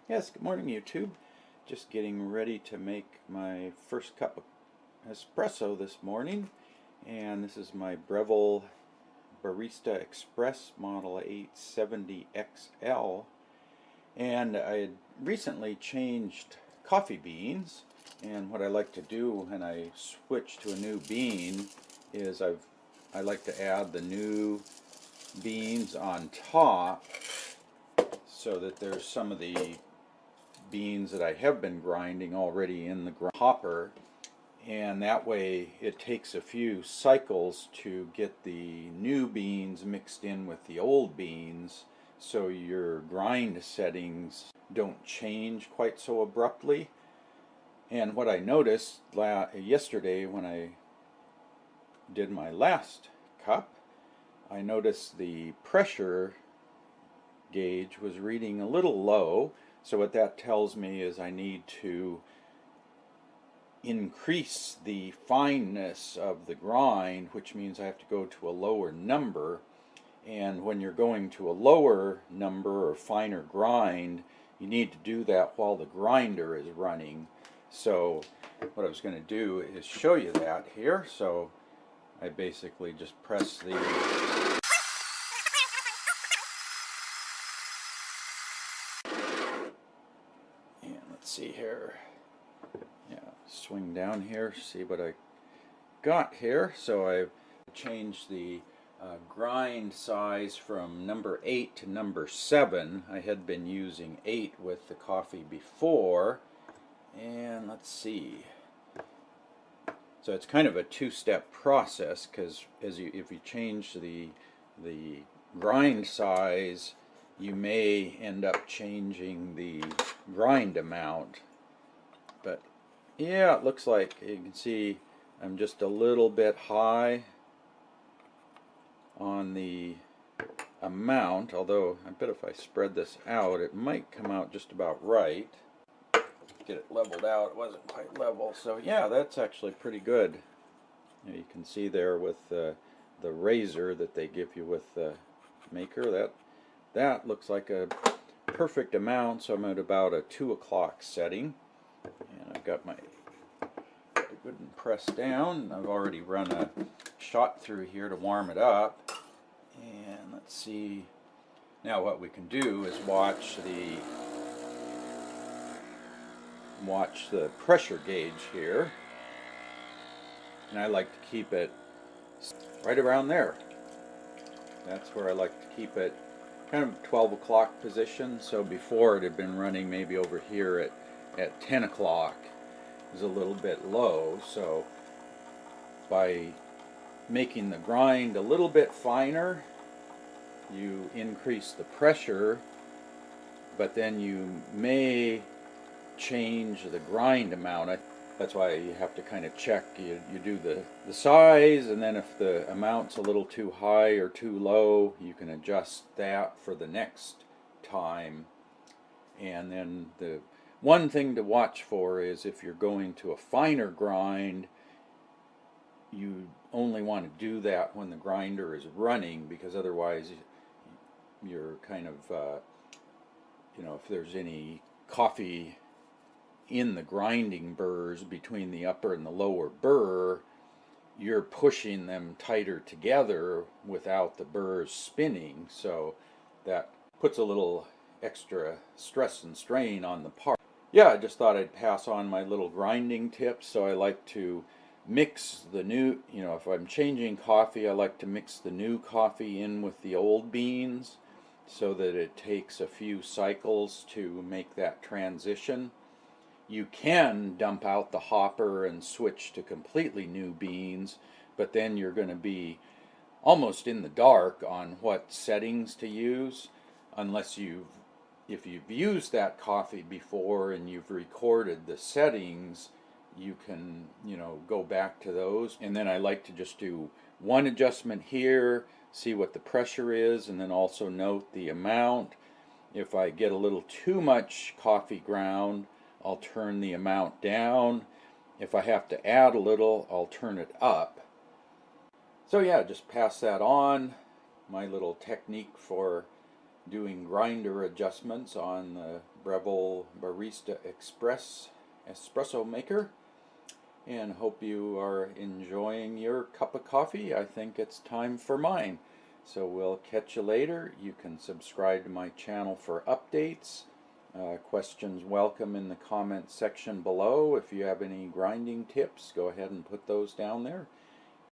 Yes, good morning YouTube. Just getting ready to make my first cup of espresso this morning, and this is my Breville Barista Express model 870XL, and I had recently changed coffee beans, and what I like to do when I switch to a new bean is I like to add the new beans on top so that there's some of the beans that I have been grinding already in the hopper, and that way it takes a few cycles to get the new beans mixed in with the old beans, so your grind settings don't change quite so abruptly. And what I noticed yesterday when I did my last cup, I noticed the pressure gauge was reading a little low. So what that tells me is I need to increase the fineness of the grind, which means I have to go to a lower number. And when you're going to a lower number or finer grind, you need to do that while the grinder is running. So what I was going to do is show you that here. So I basically just press the see here. Yeah, swing down here, see what I got here. So I've changed the grind size from number 8 to number 7. I had been using 8 with the coffee before, and let's see. So it's kind of a two-step process, because if you change the grind size, you may end up changing the grind amount. But yeah, it looks like you can see I'm just a little bit high on the amount, although I bet if I spread this out it might come out just about right. Get it leveled out, it wasn't quite level, so yeah, that's actually pretty good. You can see there with the razor that they give you with the maker, that looks like a perfect amount. So I'm at about a 2 o'clock setting, and I've got my good and pressed down. I've already run a shot through here to warm it up, and let's see. Now what we can do is watch the pressure gauge here, and I like to keep it right around there. That's where I like to keep it, kind of 12 o'clock position. So before it had been running maybe over here at 10 o'clock. It was a little bit low, so by making the grind a little bit finer, you increase the pressure, but then you may change the grind amount. That's why you have to kind of check. You do the size, and then if the amount's a little too high or too low, you can adjust that for the next time. And then the one thing to watch for is if you're going to a finer grind, you only want to do that when the grinder is running, because otherwise you're kind of, if there's any coffee in the grinding burrs between the upper and the lower burr, you're pushing them tighter together without the burrs spinning, so that puts a little extra stress and strain on the part. Yeah, I just thought I'd pass on my little grinding tips. So I like to mix the new, if I'm changing coffee, I like to mix the new coffee in with the old beans so that it takes a few cycles to make that transition. You can dump out the hopper and switch to completely new beans, but then you're going to be almost in the dark on what settings to use, unless if you've used that coffee before and you've recorded the settings, you can, go back to those. And then I like to just do one adjustment here, see what the pressure is, and then also note the amount. If I get a little too much coffee ground, I'll turn the amount down. If I have to add a little, I'll turn it up. So yeah, just pass that on. My little technique for doing grinder adjustments on the Breville Barista Express espresso maker, and hope you are enjoying your cup of coffee. I think it's time for mine. So we'll catch you later. You can subscribe to my channel for updates. Questions welcome in the comment section below. If you have any grinding tips, go ahead and put those down there.